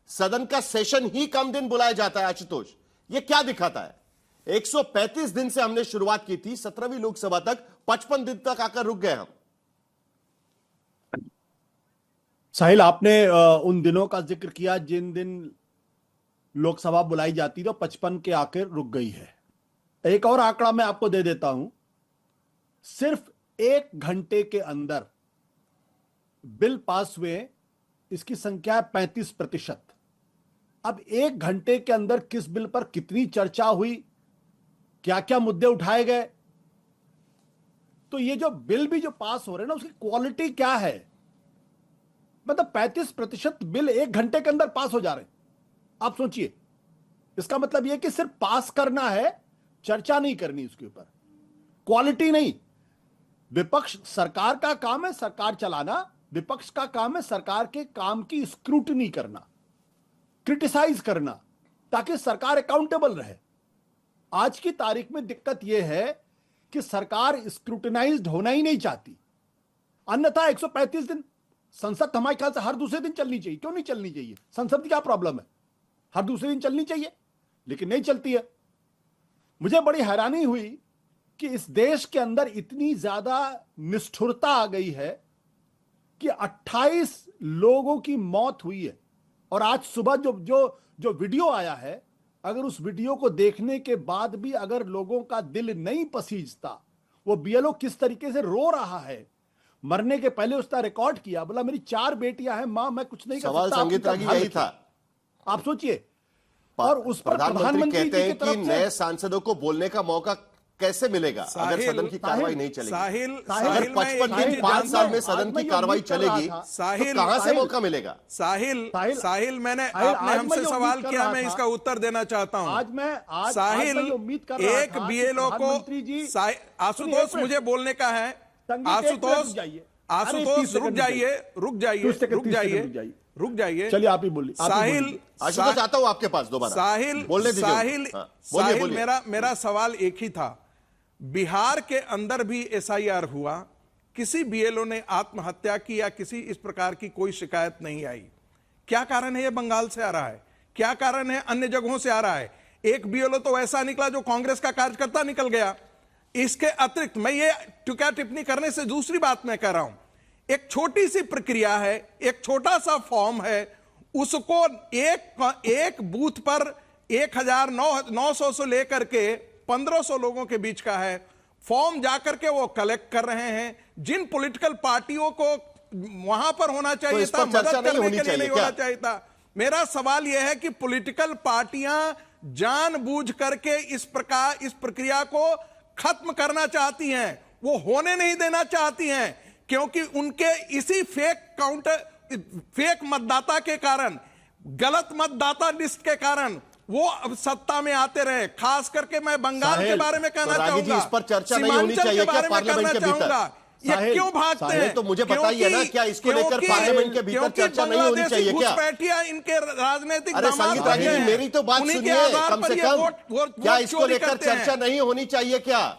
सदन का सेशन ही कम दिन बुलाया जाता है। आशुतोष, यह क्या दिखाता है? 135 दिन से हमने शुरुआत की थी, 17वीं लोकसभा तक 55 दिन तक आकर रुक गए हम। साहिल, आपने उन दिनों का जिक्र किया जिन दिन लोकसभा बुलाई जाती तो 55 के आकर रुक गई है। एक और आंकड़ा मैं आपको दे देता हूं। सिर्फ 1 घंटे के अंदर बिल पास हुए, इसकी संख्या है 35%। अब 1 घंटे के अंदर किस बिल पर कितनी चर्चा हुई, क्या क्या मुद्दे उठाए गए, तो ये जो बिल भी जो पास हो रहे हैं ना, उसकी क्वालिटी क्या है? मतलब 35% बिल 1 घंटे के अंदर पास हो जा रहे हैं। आप सोचिए, इसका मतलब यह कि सिर्फ पास करना है, चर्चा नहीं करनी उसके ऊपर, क्वालिटी नहीं। विपक्ष, सरकार का काम है सरकार चलाना, विपक्ष का काम है सरकार के काम की स्क्रूटनी करना, क्रिटिसाइज करना, ताकि सरकार अकाउंटेबल रहे। आज की तारीख में दिक्कत यह है कि सरकार स्क्रूटनाइज्ड होना ही नहीं चाहती। अन्यथा 135 दिन संसद हमारे ख्याल से हर दूसरे दिन चलनी चाहिए। क्यों नहीं चलनी चाहिए? संसद की क्या प्रॉब्लम है? हर दूसरे दिन चलनी चाहिए, लेकिन नहीं चलती है। मुझे बड़ी हैरानी हुई कि इस देश के अंदर इतनी ज्यादा निष्ठुरता आ गई है कि 28 लोगों की मौत हुई है, और आज सुबह जो वीडियो आया है, अगर उस वीडियो को देखने के बाद भी अगर लोगों का दिल नहीं पसीजता, वो बीएलओ किस तरीके से रो रहा है, मरने के पहले उसका रिकॉर्ड किया, बोला मेरी 4 बेटियां हैं मां, मैं कुछ नहीं कर सकता। सवाल संगीत रागी यही था। आप सोचिए, और उस पर प्रधानमंत्री कहते हैं कि नए सांसदों को बोलने का मौका कैसे मिलेगा अगर सदन की कार्रवाई नहीं चलेगी? अगर 55 दिन 5 साल में सदन की कार्रवाई चलेगी तो कहां से मौका मिलेगा? साहिल, मैंने आपने हमसे सवाल किया, मैं इसका उत्तर देना चाहता हूं। साहिल, एक बीएलओ को, आशुतोष मुझे बोलने का है। आशुतोष रुक जाइए। चलिए आप ही बोलिए। आशुतोष, आता हूं आपके पास दोबारा। साहिल, मेरा सवाल एक ही था। बिहार के अंदर भी एसआईआर हुआ, किसी बीएलओ ने आत्महत्या की या किसी इस प्रकार की कोई शिकायत नहीं आई। क्या कारण है? यह बंगाल से आ रहा है। क्या कारण है? अन्य जगहों से आ रहा है। एक बीएलओ तो ऐसा निकला जो कांग्रेस का कार्यकर्ता निकल गया। इसके अतिरिक्त मैं ये टुका टिप्पणी करने से दूसरी बात मैं कह रहा हूं, एक छोटी सी प्रक्रिया है, एक छोटा सा फॉर्म है, उसको एक बूथ पर 1900 से लेकर के 1500 लोगों के बीच का है, फॉर्म जाकर के वो कलेक्ट कर रहे हैं। जिन पॉलिटिकल पार्टियों को वहां पर होना चाहिए था, मदद करने के लिए नहीं होना चाहिए था। मेरा सवाल यह है कि पॉलिटिकल पार्टियां जानबूझ करके इस प्रक्रिया को खत्म करना चाहती हैं, वो होने नहीं देना चाहती हैं, क्योंकि उनके इसी फेक मतदाता के कारण, गलत मतदाता लिस्ट के कारण वो अब सत्ता में आते रहे। खास करके मैं बंगाल के बारे में कहना चाहूंगा, इस पर चर्चा नहीं होनी चाहिए क्या पार्लियामेंट के भीतर? ये क्यों भागते हैं? तो मुझे बताइए ना, क्या इसको लेकर पार्लियामेंट के भीतर चर्चा नहीं होनी चाहिए क्या? घुसपैठिया इनके राजनीतिक अरे संगीत रागी जी, मेरी तो बात सुनिए कम से कम। क्या इसको लेकर चर्चा नहीं होनी चाहिए क्या?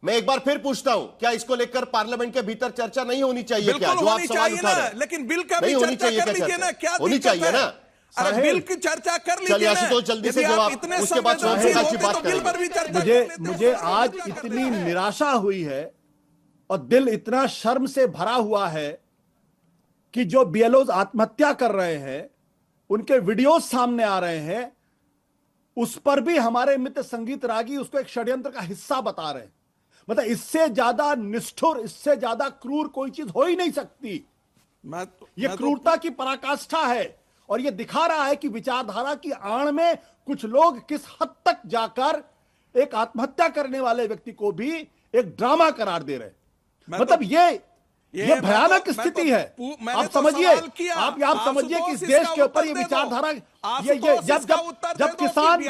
मैं एक बार फिर पूछता हूं, क्या इसको लेकर पार्लियामेंट के भीतर चर्चा नहीं होनी चाहिए क्या? जो आप सवाल उठा रहे हैं, लेकिन बिल का भी चर्चा कर लीजिए ना। क्या होनी चाहिए ना? अरे बिल की चर्चा कर लीजिए ना। तो जल्दी से जवाब, उसके बाद बात करेंगे। मुझे आज इतनी निराशा हुई है और दिल इतना शर्म से भरा हुआ है कि जो बीएलओज आत्महत्या कर रहे हैं, उनके वीडियोस सामने आ रहे हैं, उस पर भी हमारे मित्र संगीत रागी उसको एक षड्यंत्र का हिस्सा बता रहे हैं। मतलब इससे ज्यादा निष्ठुर, इससे ज्यादा क्रूर कोई चीज हो ही नहीं सकती। यह क्रूरता की पराकाष्ठा है, और यह दिखा रहा है कि विचारधारा की आड़ में कुछ लोग किस हद तक जाकर एक आत्महत्या करने वाले व्यक्ति को भी एक ड्रामा करार दे रहे हैं। मतलब ये भयानक स्थिति है। आप समझिए, आप समझिए कि इस देश के ऊपर ये विचारधारा, जब किसान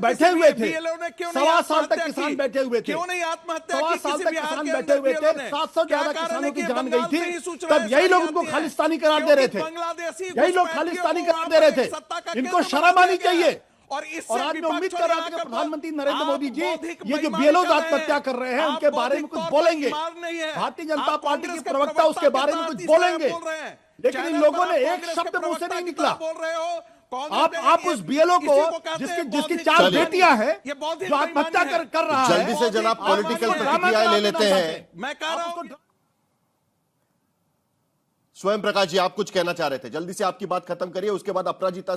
बैठे हुए थे, 1.25 साल तक किसान बैठे हुए थे, 1.25 साल तक किसान बैठे हुए थे, 700 ज्यादा किसानों की जान गई थी, तब यही लोग उनको खालिस्तानी करार दे रहे थे। यही लोग खालिस्तानी करार दे रहे थे। इनको शर्म आनी चाहिए। और आज मैं उम्मीद कर रहा था कि प्रधानमंत्री नरेंद्र मोदी जी ये जो बीएलओ आत्महत्या कर रहे हैं उनके बारे में कुछ बोलेंगे। भारतीय जनता पार्टी के प्रवक्ता उसके बारे में कुछ बोलेंगे। लेकिन इन लोगों ने एक शब्द मुंह से नहीं निकला। बोल रहे हो आप उस बीएलओ को जिसकी 4 बेटियां हैं, जो आत्महत्या कर रहा है, जल्दी से जनाब पॉलिटिकल प्रतिक्रियाएं ले लेते हैं। मैं कह रहा हूं स्वयं प्रकाश जी, आप कुछ कहना चाह रहे थे, जल्दी से आपकी बात खत्म करिए, उसके बाद अपराजिता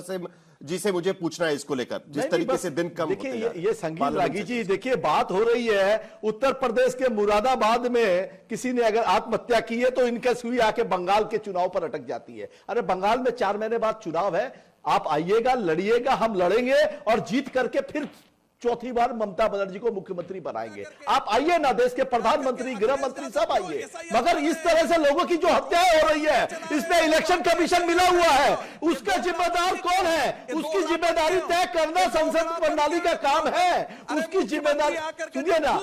जी से मुझे पूछना है इसको लेकर, जिस तरीके से दिन कम होते जा रहे हैं। ये संगीत रागी जी, देखिए बात हो रही है उत्तर प्रदेश के मुरादाबाद में किसी ने अगर आत्महत्या की है तो इनके सुई आके बंगाल के चुनाव पर अटक जाती है। अरे बंगाल में 4 महीने बाद चुनाव है, आप आइएगा, लड़िएगा, हम लड़ेंगे और जीत करके फिर चौथी बार ममता बनर्जी को मुख्यमंत्री बनाएंगे। आप आइए ना, देश के प्रधानमंत्री, गृह मंत्री सब आइए, मगर इस तरह से लोगों की जो हत्याएं हो रही है, इसमें इलेक्शन कमीशन मिला हुआ है, उसका जिम्मेदार कौन है? उसकी जिम्मेदारी तय करना संसद प्रणाली का काम है, उसकी जिम्मेदारी। सुनिए ना,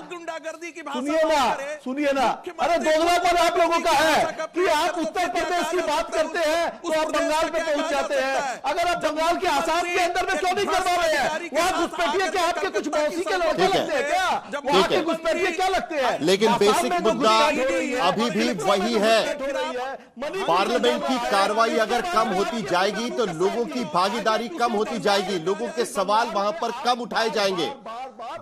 सुनिए ना, अरे दोगलापन आप लोगों का है कि आप उत्तर प्रदेश की बात करते हैं तो आप बंगाल पे पहुंच जाते हैं। अगर आप बंगाल के आसाम के अंदर में क्यों नहीं करवा रहे हैं? वहां घुसपैठिए क्या आपके कुछ मौसी के लड़के लगते हैं क्या? वहां के घुसपैठिए क्या लगते हैं? लेकिन बेसिक मुद्दा अभी भी वही है। पार्लियामेंट की कार्रवाई अगर कम होती जाएगी तो लोगों की भागीदारी कम होती जाएगी, लोगों के सवाल वहां पर कम उठाए जाएंगे,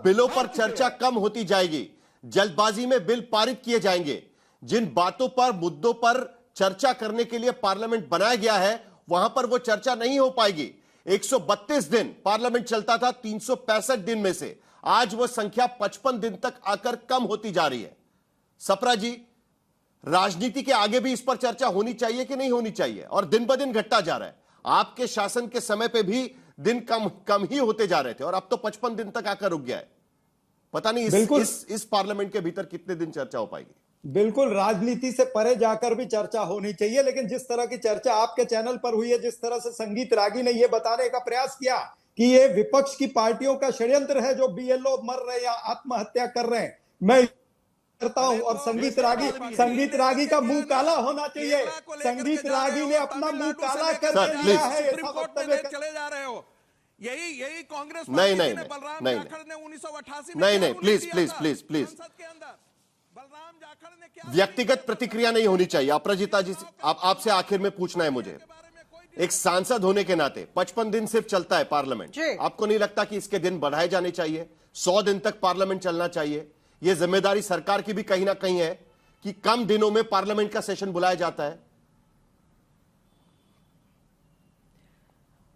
बिलों पर चर्चा कम होती जाएगी, जल्दबाजी में बिल पारित किए जाएंगे। जिन बातों पर, मुद्दों पर चर्चा करने के लिए पार्लियामेंट बनाया गया है, वहां पर वो चर्चा नहीं हो पाएगी। 132 दिन पार्लियामेंट चलता था 365 दिन में से, आज वो संख्या 55 दिन तक आकर कम होती जा रही है। सप्रा जी, राजनीति के आगे भी इस पर चर्चा होनी चाहिए कि नहीं होनी चाहिए? और दिन ब दिन घटता जा रहा है। आपके शासन के समय पे भी दिन कम ही होते जा रहे थे और अब तो 55 दिन तक आकर रुक गया है। पता नहीं इस पार्लियामेंट के भीतर कितने दिन चर्चा हो पाएगी। बिल्कुल, राजनीति से परे जाकर भी चर्चा होनी चाहिए, लेकिन जिस तरह की चर्चा आपके चैनल पर हुई है, जिस तरह से संगीत रागी ने यह बताने का प्रयास किया कि ये विपक्ष की पार्टियों का षड्यंत्र है जो बीएलओ मर रहे हैं या आत्महत्या कर रहे हैं, मैं करता हूं। और संगीत रागी का मुंह काला होना चाहिए। संगीत रागी ने अपना मुंह काला कर दिया है। चले जा रहे हो, यही कांग्रेस नहीं, बलराम जाखड़ ने 1988 में नहीं, प्लीज व्यक्तिगत प्रतिक्रिया नहीं होनी चाहिए। अपराजिता जी, आपसे आखिर में पूछना है मुझे, एक सांसद होने के नाते 55 दिन सिर्फ चलता है पार्लियामेंट, आपको नहीं लगता कि इसके दिन बढ़ाए जाने चाहिए? 100 दिन तक पार्लियामेंट चलना चाहिए। यह जिम्मेदारी सरकार की भी कहीं ना कहीं है कि कम दिनों में पार्लियामेंट का सेशन बुलाया जाता है।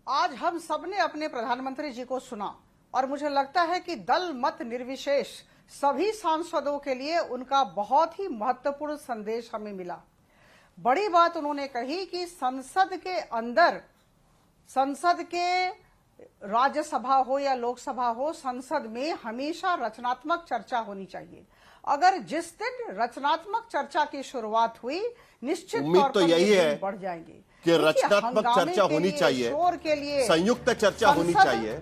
आज हम सबने अपने प्रधानमंत्री जी को सुना और मुझे लगता है कि दल मत निर्विशेष सभी सांसदों के लिए उनका बहुत ही महत्वपूर्ण संदेश हमें मिला। बड़ी बात उन्होंने कही कि संसद के अंदर, संसद के राज्यसभा हो या लोकसभा हो, संसद में हमेशा रचनात्मक चर्चा होनी चाहिए। अगर जिस दिन रचनात्मक चर्चा की शुरुआत हुई, निश्चित तौर पर यही है बढ़ जाएंगे कि रचनात्मक चर्चा होनी चाहिए, शोर के लिए संयुक्त चर्चा होनी चाहिए,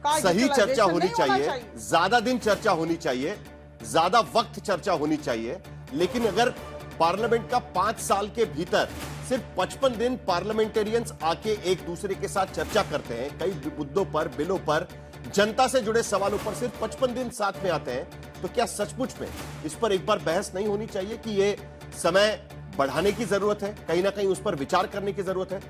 सही चर्चा होनी चाहिए, ज्यादा दिन चर्चा होनी चाहिए, ज्यादा वक्त चर्चा होनी चाहिए। लेकिन अगर पार्लियामेंट का 5 साल के भीतर सिर्फ 55 दिन पार्लियामेंटेरियंस आके एक दूसरे के साथ चर्चा करते हैं, कई मुद्दों पर, बिलों पर, जनता से जुड़े सवालों पर सिर्फ 55 दिन साथ में आते हैं, तो क्या सचमुच में इस पर एक बार बहस नहीं होनी चाहिए कि यह समय बढ़ाने की जरूरत है? कहीं ना कहीं उस पर विचार करने की जरूरत है।